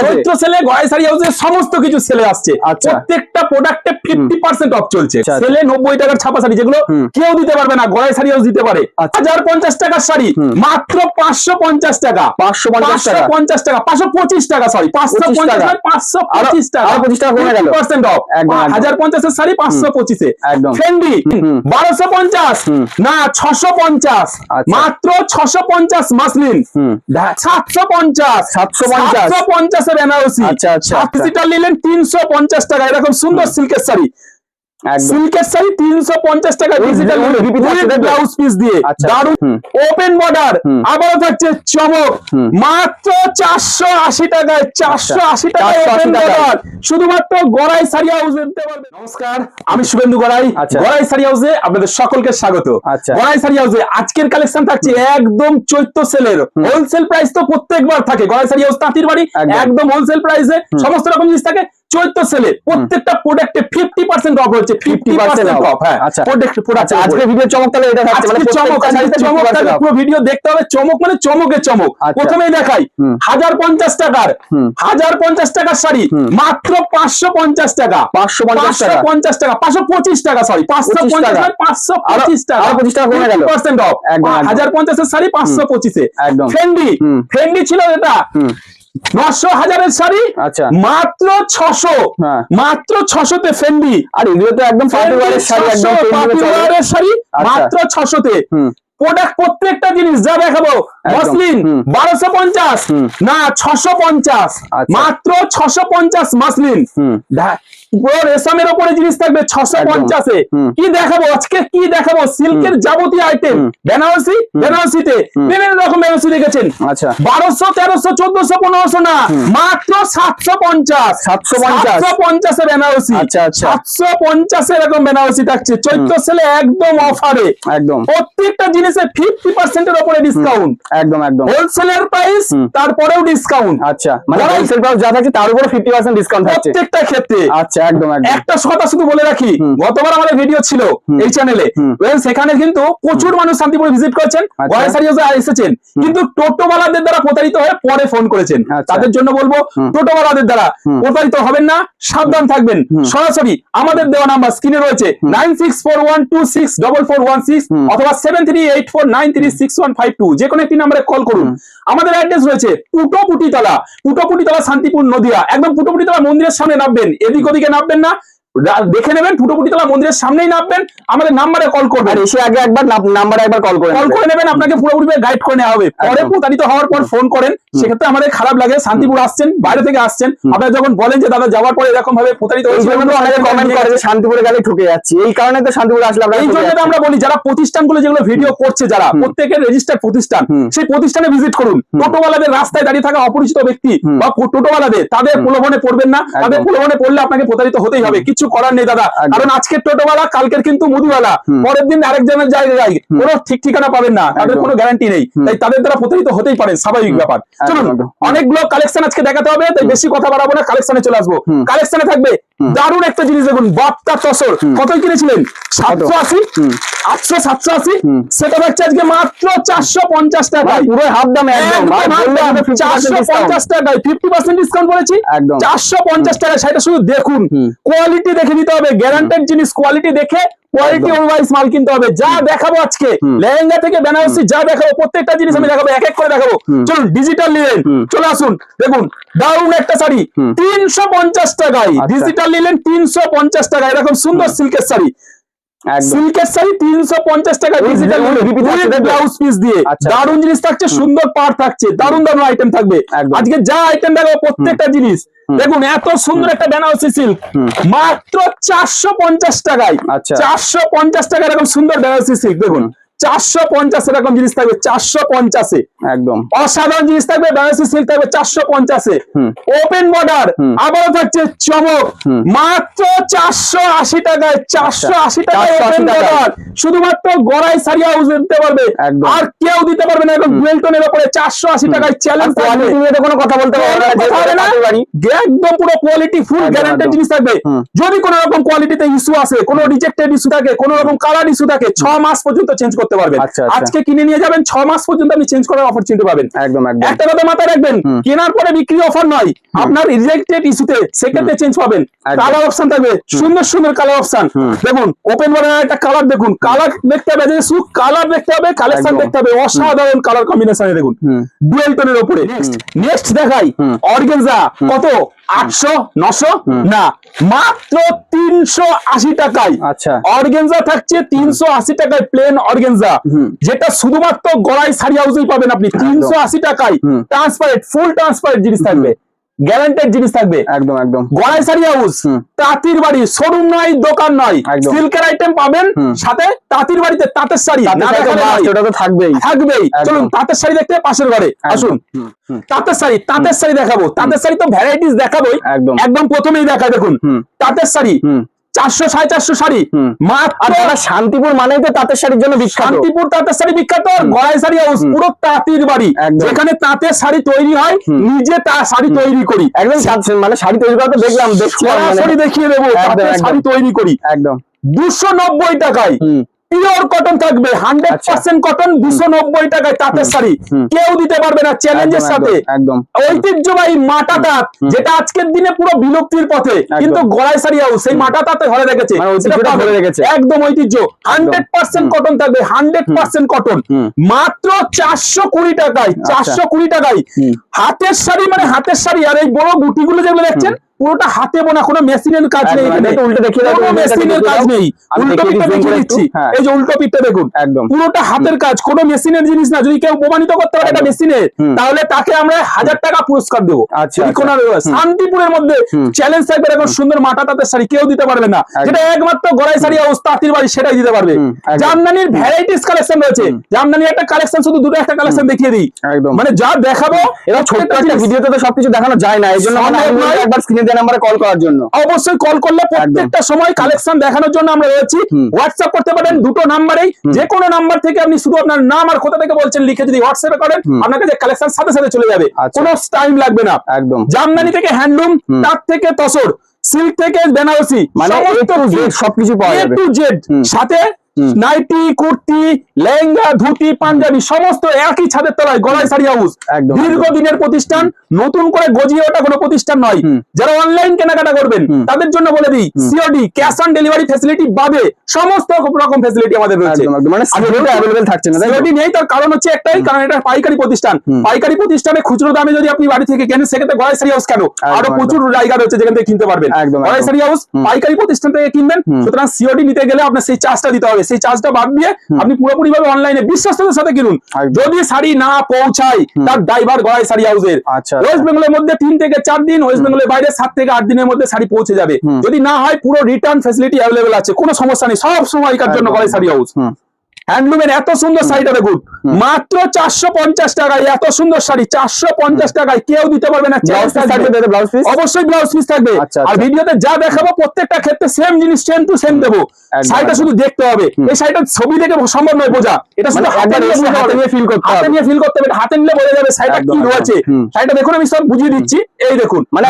চৈত্র সেলে গড়াই শাড়ি হাউসে সমস্ত কিছু সেলে আসছে। প্রত্যেকটা প্রোডাক্টে 50% অফ চলছে। সেলে 90 টাকার ছাপা শাড়ি যেগুলো কেউ দিতে পারবে না, গড়াই শাড়ি হাউস দিতে পারে। 1050 টাকার শাড়ি মাত্র 550 টাকা, 550 টাকা, 525 টাকা, সরি 550 টাকা, 525 টাকা, 25 টাকা কমে গেল, 50% অফ। 1050 এর শাড়ি 525 এ। ফেন্ডি 1250 না 650, মাত্র 650 মাসলিন, 750 এর বেনারসি। ডিজিটাল নিলেন 350 টাকা, এরকম সুন্দর সিল্কের শাড়ি, সিল্কের শাড়ি 350 টাকা ডিজিটাল ব্লাউজ পিস দিয়ে, দারুন ওপেন বর্ডার। আবারও থাকছে চমক, মাত্র 480 টাকায়, 480 টাকায় ওপেন বর্ডার, শুধুমাত্র গড়াই শাড়ি হাউসে দিতে পারবে। নমস্কার, আমি শুভেন্দু গড়াই, গড়াই শাড়ি হাউসে আপনাদের সকলকে স্বাগত। গড়াই শাড়ি হাউসে আজকের কালেকশন থাকছে একদম চৈত্র সেলের। হোলসেল প্রাইস তো প্রত্যেকবার থাকে, গড়াই শাড়ি হাউস তাঁতির বাড়ি, একদম হোলসেল প্রাইসে সমস্ত রকম জিনিস থাকে। চৈত্র সেলে প্রত্যেকটা প্রোডাক্টে 50% অফ হচ্ছে, 50% অফ। হ্যাঁ, আজকে ভিডিও চমক, তাহলে এটা থাকছে মানে চমক, পুরো ভিডিও দেখতে হবে। চমক মানে চমকে চমক। প্রথমেই দেখাই 1050 টাকার, 1050 টাকার শাড়ি মাত্র 550 টাকা, 550 টাকা, 525 টাকা, সরি 550 525 টাকা, 25 টাকা কমে গেল, 50% অফ। 1050 এর শাড়ি 525 এ। ফেন্ডি ছিল এটা 900 হাজারের শাড়ি, মাত্র 600, মাত্র 600 তে ফেন্ডি। আর এগুলো তো একদম পার্টিওয়ারের শাড়ি, একদম পার্টিওয়ারের শাড়ি, মাত্র 600 তে। প্রোডাক্ট প্রত্যেকটা জিনিস যা দেখাবো, মসলিন 1250 না 650, মাত্র 650 মসলিন। পুরো রেশমের উপরে জিনিস থাকবে 650 এ। কি দেখাবো আজকে, কি দেখাবো? সিল্কের যাবতীয় আইটেম, বেনারসি, বেনারসিতে বিভিন্ন রকম বেনারসি রেখেছেন। 1200, 1300, 1400, 1500 না, মাত্র 750, 750 এ বেনারসি। 750 এরকম বেনারসি থাকছে চৈত্র সেলে, একদম অফারে, একদম প্রত্যেকটা জিনিসে 50% এর উপরে ডিসকাউন্ট, একদম একদম হোলসেলের প্রাইস, তারপরেও ডিসকাউন্ট। মানে হোলসেল প্রাইস যা থাকছে তার উপরে 50% ডিসকাউন্ট থাকছে প্রত্যেকটা ক্ষেত্রে। একদম একটা কথা শুধু বলে রাখি, গতবার আমাদের ভিডিও ছিল এই চ্যানেলে, সেখানে কিন্তু প্রচুর মানুষ শান্তিপুরে ভিজিট করেছেন, গড়াই শাড়ি হাউসে এসেছেন, কিন্তু টোটোওয়ালাদের দ্বারা প্রতারিত হয়ে পরে ফোন করেছেন। তাদের জন্য বলবো, টোটোওয়ালাদের দ্বারা প্রতারিত হবেন না, সাবধান থাকবেন। সরাসরি আমাদের দেওয়া নাম্বার স্ক্রিনে রয়েছে 9641264416 অথবা 7384936152, যে কোনো একটি নম্বরে কল করুন। আমাদের অ্যাড্রেস রয়েছে পুটোপুটিতলা, পুটোপুটিতলা, শান্তিপুর, নদিয়া। একদম পুটোপুটিতলা মন্দিরের সামনে নামবেন, এদিক ওদিকে নামবেন না, দেখে নেবেন পুটোপুটিতলা মন্দিরের সামনেই নামবেন, আমাদের নাম্বারে কল করবেন। এসে আগে একবার নাম্বারে একবার কল করে নেবেন, আপনাকে পুরোপুরি গাইড করে নেওয়া হবে। পরে প্রতারিত হওয়ার পর ফোন করেন, সেক্ষেত্রে আমাদের খারাপ লাগে। শান্তিপুর আসছেন, বাইরে থেকে আসছেন, আপনারা যখন বলেন যে দাদা যাওয়ার পরে এরকম ভাবে প্রতারিত হয়েছে, কমেন্ট করে যে শান্তিপুরে গেলে ঠকে যাচ্ছি, এই কারণে তো শান্তিপুরে আসলে আমরা, এই জন্য আমরা বলি যারা প্রতিষ্ঠানগুলো যেগুলো ভিডিও করছে, যারা প্রত্যেকের রেজিস্টার্ড প্রতিষ্ঠান, সেই প্রতিষ্ঠানে ভিজিট করুন। টোটোওয়ালাদের, রাস্তায় দাঁড়িয়ে থাকা অপরিচিত ব্যক্তি বা টোটোওয়ালাদের, তাদের প্রলোভনে পড়বেন না। তাদের প্রলোভনে পড়লে আপনাকে প্রতারিত হতেই হবে, কিছু করার নেই দাদা। কারণ আজকের টোটোওয়ালা কালকের কিন্তু মুদিওয়ালা, পরের দিন আরেকজনের জায়গায় কোনো ঠিক ঠিকানা পাবেন না, তাদের কোনো গ্যারান্টি নেই। তাই তাদের দ্বারা প্রতারিত হতেই পারেন, স্বাভাবিক ব্যাপার। চলুন, অনেকগুলো কালেকশন আজকে দেখাতে হবে, তাই বেশি কথা বাড়াবো না, কালেকশনে চলে আসবো। কালেকশনে থাকবে দারুণ একটা জিনিস, দেখুন বাপ্তা তসর, কতই কিনেছিলেন? 780, 800, 780, সেটা থাকছে আজকে মাত্র 450 টাকায়, পুরো হাফ দামে, একদম 450 টাকায় 50% ডিসকাউন্ট করেছি, 450 টাকায়। সেটা শুধু দেখুন, কোয়ালিটি দেখে নিতে হবে, গ্যারান্টেড জিনিস, কোয়ালিটি দেখে কোয়ালিটি ওয়াইজ মাল কিনতে হবে। যা দেখাবো আজকে, লেহেঙ্গা থেকে বেনারসি যা দেখাবো, প্রত্যেকটা জিনিস আমি দেখাবো, এক এক করে দেখাবো। চলুন, ডিজিটাল নিলেন, চলে আসুন, দেখুন দারুণ একটা শাড়ি 350 টাকায়, ডিজিটাল নিলেন 350 টাকা, এরকম সুন্দর সিল্কের শাড়ি, সিল্কের শাড়ি 350 টাকা ডিজিটাল ব্লাউজ পিস দিয়ে। দারুণ জিনিস থাকছে, সুন্দর পার থাকছে, দারুণ দারুণ আইটেম থাকবে। আজকে যা আইটেম দেখাবো প্রত্যেকটা জিনিস দেখুন, এত সুন্দর একটা বেনারসি সিল্ক মাত্র 450 টাকায়, 450 টাকা এরকম সুন্দর বেনারসি সিল্ক দেখুন, 450 এরকম জিনিস থাকবে, 450 একদম অসাধারণ জিনিস থাকবে, বেনারসি সিল্ক থাকবে 450 ওপেন বর্ডার। আবারও থাকছে চমক, মাত্র 480 টাকায়, 480 টাকায় ওপেন বর্ডার, শুধুমাত্র গড়াই শাড়ি হাউস দিতে পারবে, আর কেউ দিতে পারবে না। এখন ডুয়েল টোনের উপরে 480 টাকায় চ্যালেঞ্জ থাকবে, কোনো কথা বলতে পারবে না, বাড়ি, একদম পুরো কোয়ালিটি ফুল গ্যারান্টেড জিনিস থাকবে। যদি কোনো রকম কোয়ালিটিতে ইস্যু আসে, কোনো রিজেক্টেড ইস্যু থাকে, কোনো রকম কালার ইস্যু থাকে, 6 মাস পর্যন্ত চেঞ্জ করতে পারবেন। আজকে কিনে নিয়ে যাবেন, 6 মাস পর্যন্ত আপনি চেঞ্জ করার অপরচুনিটি পাবেন। একদম একদম। একটা কথা মাথায় রাখবেন, কেনার পরে বিক্রি অফার নয়, আপনার রিজেক্টেড ইস্যুতে সেক্ষেত্রে চেঞ্জ পাবেন। কালার অপশন থাকবে, সুন্দর সুন্দর কালার অপশন। দেখুন ওপেন বারের একটা কালার দেখুন, কালার দেখতে হবে, শুধু কালার দেখতে হবে, কালেকশন দেখতে হবে, অসাধারণ কালার কম্বিনেশনে দেখুন ডুয়েল টোনের উপরে। নেক্সট দেখাই অর্গানজা, কত 800 900 না, মাত্র 380 টাকায়। আচ্ছা, অর্গানজা থাকছে 380 টাকায়, প্লেন অর্গানজা, যেটা শুধুমাত্র গড়াই শাড়ি হাউসেই পাবেন আপনি 380 টাকায়। ট্রান্সপারেন্ট, ফুল ট্রান্সপারেন্ট জিনিস থাকবে, গ্যারান্টেড জিনিস থাকবে। একদম একদম। গড়াই শাড়ি হাউস, তাঁতির বাড়ি, শোরুম নয়, দোকান নয়, সিল্কের আইটেম পাবেন, সাথে তাঁতির বাড়িতে তাঁতের শাড়ি ওটা তো থাকবেই থাকবেই। চলুন তাঁতের শাড়ি দেখতে পাশের ঘরে আসুন। তাঁতের শাড়ি, তাঁতের শাড়ি দেখাবো, তাঁতের শাড়ি তো ভ্যারাইটিস দেখাবোই, একদম প্রথমেই দেখা দেখুন তাঁতের শাড়ি 400 450 শাড়ি মাত্র। শান্তিপুর মানেই তো তাঁতের শাড়ির জন্য বিখ্যাত, শান্তিপুর তাঁতের শাড়ি বিখ্যাত। গড়াই শাড়ি হাউস পুরো তাঁতির বাড়ি, যেখানে তাঁতের শাড়ি তৈরি হয়, নিজে তা শাড়ি তৈরি করি। একদম মানে শাড়ি তৈরি করা তো দেখলাম, সরাসরি দেখিয়ে দেবো তাঁতের শাড়ি তৈরি করি একদম 290 টাকায়। পিওর কটন থাকবে, 100% কটন, 290 টাকায় তাঁতের শাড়ি, কেউ দিতে পারবে না চ্যালেঞ্জের সাথে। একদম ঐতিহ্যবাহী মাটা তাঁত, যেটা আজকের দিনে পুরো বিলুপ্তির পথে, কিন্তু গড়াই শাড়ি হাউস সেই মাটা তাঁতে ধরে রেখেছে, একদম ঐতিহ্য। 100% কটন থাকবে, 100% কটন, মাত্র 420 টাকায়। 420 টাকায় হাতের শাড়ি, মানে হাতের শাড়ি। আর এই বড় গুটিগুলো যেগুলো দেখছেন, পুরোটা হাতে বোনা, কোনো মেশিনের কাজ নেই, উল্টো দেখিয়ে দাও, কোনো মেশিনের কাজ নেই। উল্টো পিঠটা দেখিয়ে দিচ্ছি, এই যে উল্টো পিঠটা দেখুন, একদম পুরোটা হাতের কাজ, কোনো মেশিনের জিনিস না। যদি কেউ প্রমাণিত করতে পারে এটা মেশিনের, তাহলে তাকে আমরা 1000 টাকা পুরস্কার দেবো। শান্তিপুরের মধ্যে চ্যালেঞ্জ থাকবে, এরকম সুন্দর মাটা তাঁতের শাড়ি কেউ দিতে পারবে না, যেটা একমাত্র গড়াই শাড়ি হাউস তাঁতির বাড়ি সেটাই দিতে পারবে। জামদানির ভ্যারাইটিস কালেকশন রয়েছে, জামদানির একটা কালেকশন শুধু দুটো একটা কালেকশন দেখিয়ে দিই, মানে যা দেখাবো। এরা ছোট্ট একটা ভিডিওতে তো সবকিছু দেখানো যায় না, এই জন্য একবার স্ক্রিনে নাম্বারে কল করার জন্য অবশ্যই কল করলে প্রত্যেকটা সময় কালেকশন দেখানোর জন্য আমরা রয়েছি। হোয়াটসঅ্যাপ করতে পারেন দুটো নাম্বারেই, যে কোনো নাম্বার থেকে আপনি শুধু আপনার নাম আর কোথা থেকে বলছেন লিখে যদি হোয়াটসঅ্যাপে করেন, আপনার কাছে কালেকশন সাথে সাথে চলে যাবে, কোনো টাইম লাগবে না। একদম জামদানি থেকে হ্যান্ডলুম, তাঁত থেকে তসর, সিল্ক থেকে বেনারসি, মানে সবকিছু পাওয়া যাবে, A to Z, সাথে নাইটি, কুর্তি, লেহেঙ্গা, ধুতি, পাঞ্জাবি সমস্ত একই ছাদের তলায় গড়াই শাড়ি হাউস। দীর্ঘদিনের প্রতিষ্ঠান, নতুন করে গজিয়ে ওঠা কোনো প্রতিষ্ঠান নয়। যারা অনলাইন কেনাকাটা করবেন তাদের জন্য বলে দিই, COD cash on delivery facility বাদে সমস্ত রকম ফ্যাসিলিটি আমাদের রয়েছে। মানে अवेलेबल থাকছে না, সিওডি নেই, তার কারণ হচ্ছে একটাই, কারণ এটা পাইকারি প্রতিষ্ঠান। পাইকারি প্রতিষ্ঠানে খুচরো দামে যদি আপনি বাড়ি থেকে কেনেন, সেক্ষেত্রে গড়াই শাড়ি হাউস কেন, আরো প্রচুর জায়গা রয়েছে যেখান থেকে কিনতে পারবেন। গড়াই শাড়ি হাউস পাইকারি প্রতিষ্ঠান থেকে কিনবেন, সুতরাং সিওডি নিতে গেলে আপনার সেই চার্জটা দিতে হবে, সেই চার্জটা বাদ দিয়ে আপনি পুরোপুরি ভাবে অনলাইনে বিশ্বস্ততার সাথে কিনুন। যদি শাড়ি না পৌঁছায়, তার ড্রাইভার গড়াই শাড়ি হাউসের। ওয়েস্ট বেঙ্গলের মধ্যে 3 থেকে 4 দিন, ওয়েস্ট বেঙ্গলের বাইরে 7 থেকে 8 দিনের মধ্যে শাড়ি পৌঁছে যাবে। যদি না হয়, পুরো রিটার্ন ফ্যাসিলিটি অ্যাভেলেবল আছে, কোনো সমস্যা নেই, সব সময়কার জন্য গড়াই শাড়ি হাউস। হ্যান্ডলুমের এত সুন্দর শাড়িটা দেখুন, মাত্র 450 টাকায় এত সুন্দর শাড়ি, 450 টাকায় কেউ দিতে পারবে না। অবশ্যই ব্লাউজ পিস থাকবে, আর ভিডিওতে যা দেখাবো প্রত্যেকটা ক্ষেত্রে সেম জিনিস, সেম টু সেম দেবো। শাড়িটা শুধু দেখতে হবে, এই শাড়িটা ছবি দেখে সম্ভব নয় বোঝা, এটা শুধু হাতে নিয়ে ফিল করতে হবে, হাতে নিলে বোঝা যাবে শাড়িটা কি রয়েছে। শাড়িটা দেখুন, আমি সব বুঝিয়ে দিচ্ছি, এই দেখুন, মানে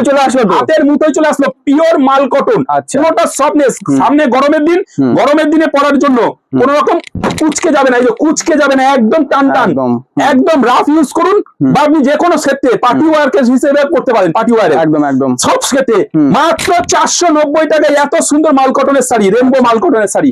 চলে আসলো, হাতের মুঠোয় চলে আসলো, পিওর মাল কটন, পুরোটা সফটনেস। সামনে গরমের দিন, গরমের দিনে পরার জন্য কোন রকম কুচকে যাবে না, এই যে কুচকে যাবে না, একদম টান টান, একদম রাফ ইউজ করুন, বা আপনি যে কোনো ক্ষেত্রে পার্টি ওয়্যার হিসেবে করতে পারেন, পার্টি ওয়্যার একদম সব ক্ষেত্রে। মাত্র 490 টাকায় এত সুন্দর মাল কটনের শাড়ি, রেনবো মাল কটনের শাড়ি,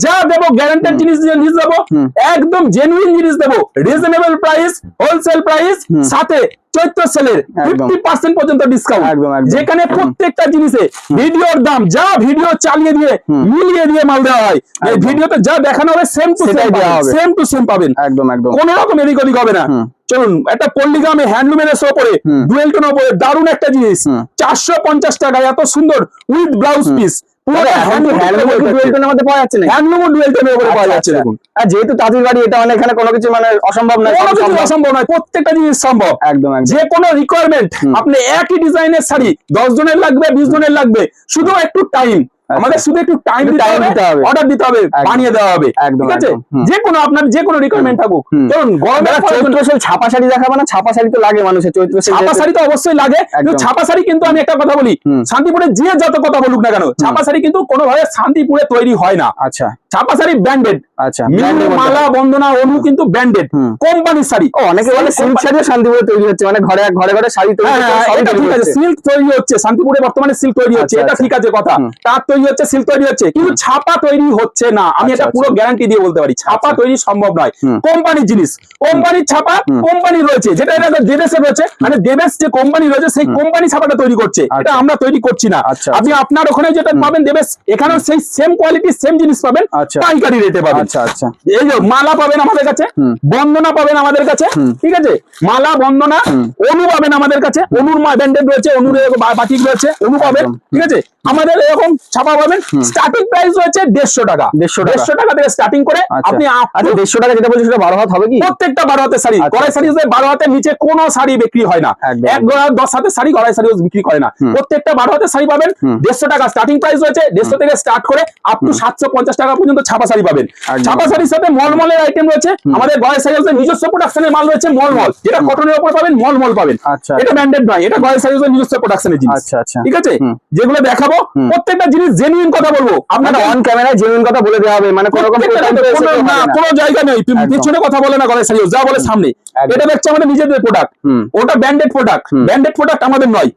যা দেবো গ্যারান্টেড জিনিস দেবো, একদম জেনুইন জিনিস দেবো, রিজনেবল প্রাইস, হোলসেল প্রাইস, সাথে চৈত্র সেলের 50% পর্যন্ত ডিসকাউন্ট, যেখানে প্রত্যেকটা জিনিসে ভিডিওর দাম, যা ভিডিও চালিয়ে দিয়ে মিলিয়ে দিয়ে মাল দেওয়া হয়, এই ভিডিওতে যা দেখানো হবে সেম টু সেম পাবেন, একদম কোনো রকম এদিক ওদিক হবে না। চলুন একটা পল্লিগ্রামে হ্যান্ডলুমের ওপরে ডুয়েল টোন ওপরে দারুণ একটা জিনিস, 450 টাকায় এত সুন্দর উইথ ব্লাউজ পিস। যেহেতু তাঁতির বাড়ি, এটা মানে এখানে কোনো কিছু মানে অসম্ভব নয়, প্রত্যেকটা জিনিস সম্ভব, একদম যে কোনো রিকোয়ারমেন্ট। আপনি একই ডিজাইনের শাড়ি 10 জনের লাগবে, 20 জনের লাগবে, শুধু একটু টাইম, আমাদের শুধু একটু টাইম দিতে হবে, অর্ডার দিতে হবে, বানিয়ে দেওয়া হবে, ঠিক আছে? যে কোনো আপনার যে কোনো রিকোয়ারমেন্ট থাকুক, ধরুন গরমের চৈত্র সেল ছাপা শাড়ি দেখাবো না, ছাপা শাড়ি তো লাগে মানুষের, চৈত্র সেল ছাপা শাড়ি তো অবশ্যই লাগে, কিন্তু ছাপা শাড়ি কিন্তু আমি একটা কথা বলি, শান্তিপুরে যে যত কথা বলুক না কেন, ছাপা শাড়ি কিন্তু কোনোভাবে শান্তিপুরে তৈরি হয় না। আচ্ছা, ছাপা শাড়ি ব্র্যান্ডেড, আচ্ছা, মালা, বন্দনা, অনু কিন্তু ব্র্যান্ডেড কোম্পানির শাড়ি। অনেকে বলে সিল্ক শাড়িও শান্তিপুরে তৈরি হচ্ছে, মানে ঘরে ঘরে শাড়ি তৈরি এটা ঠিক আছে, সিল্ক তৈরি হচ্ছে শান্তিপুরে, বর্তমানে সিল্ক তৈরি হচ্ছে, এটা ঠিক আছে কথা, তার তৈরি হচ্ছে, সিল্ক তৈরি হচ্ছে, কিন্তু ছাপা তৈরি হচ্ছে না। আমি এটা পুরো গ্যারান্টি দিয়ে বলতে পারি, ছাপা তৈরি সম্ভব নয়। কোম্পানির জিনিস, কোম্পানির ছাপা কোম্পানি রয়েছে, যেটা এটা দেবেশে রয়েছে, মানে দেবেশ যে কোম্পানি রয়েছে সেই কোম্পানি ছাপাটা তৈরি করছে, এটা আমরা তৈরি করছি না। আপনি আপনার ওখানে যেটা পাবেন দেবেশ, এখানেও সেই সেম কোয়ালিটি সেম জিনিস পাবেন, পাইকারি রেটে পাবেন। এই যে মালা পাবেন আমাদের কাছে, বন্দনা পাবেন আমাদের কাছে, ঠিক আছে? মালা, বন্দনা, অনু পাবেন আমাদের কাছে, অনুর ব্র্যান্ডেড রয়েছে, অনুর বাটিক রয়েছে, অনু পাবেন, ঠিক আছে? আমাদের এরকম ছাপা পাবেন, স্টার্টিং প্রাইস রয়েছে 150 টাকা, 150 টাকা থেকে স্টার্টিং করে আপনি 150 টাকা যেটা বলছি সেটা 12 হাত হবে কি? প্রত্যেকটা 12 হাতের শাড়ি, গড়াই শাড়ি 12 হাতের নিচে কোনো শাড়ি বিক্রি হয় না, 10 হাতের শাড়ি গড়াই শাড়িও বিক্রি করে না, প্রত্যেকটা 12 হাতের শাড়ি পাবেন 150 টাকা স্টার্টিং প্রাইস রয়েছে, 150 থেকে স্টার্ট করে আপ টু 750 টাকা পর্যন্ত ছাপা শাড়ি পাবেন। ছাপা শাড়ির সাথে মলমলের আইটেম রয়েছে, আমাদের গড়াই শাড়ি নিজস্ব প্রোডাকশনের মাল রয়েছে, মলমল, যেটা কটনের উপর পাবেন মলমল পাবেন, এটা ব্র্যান্ডেড নয়, এটা গড়াই শাড়ি নিজস্ব প্রোডাকশনের জিনিস, ঠিক আছে? যেগুলো দেখাবো প্রত্যেকটা জিনিস জেনুইন কথা বলবো, আপনারা অন ক্যামেরায় জেনুইন কথা বলে দেওয়া হবে, মানে কোনো রকম কোনো জায়গা নেই, তুমি পিছনে কথা বলে না গড়াই শাড়ি, যা বলে সামনে। এটা দেখছে আমাদের নিজেদের প্রোডাক্ট, ওটা ব্র্যান্ডেড প্রোডাক্ট আমাদের নয়।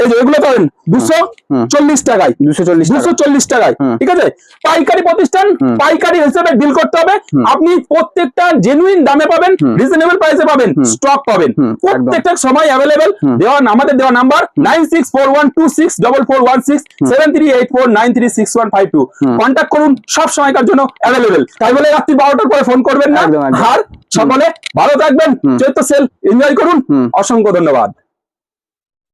এই যে এগুলো পাবেন 240 টাকায়, 240 টাকায়, ঠিক আছে? পাইকারি প্রতিষ্ঠান, পাইকারি হিসেবে ডিল করতে হবে, আপনি প্রত্যেকটা জেনুইন দামে পাবেন, রিজনেবল প্রাইসে পাবেন, স্টক পাবেন, প্রত্যেকটা সময় অ্যাভেলেবেল। আমাদের দেওয়া নাম্বার 9641264416 7384936152, কন্ট্যাক্ট করুন, সব সময়কার জন্য অ্যাভেলেবেল। তাই বলে রাত্রি 12টার পরে ফোন করবেন না। আর সকলে ভালো থাকবেন, চৈত্র সেল এনজয় করুন, অসংখ্য ধন্যবাদ।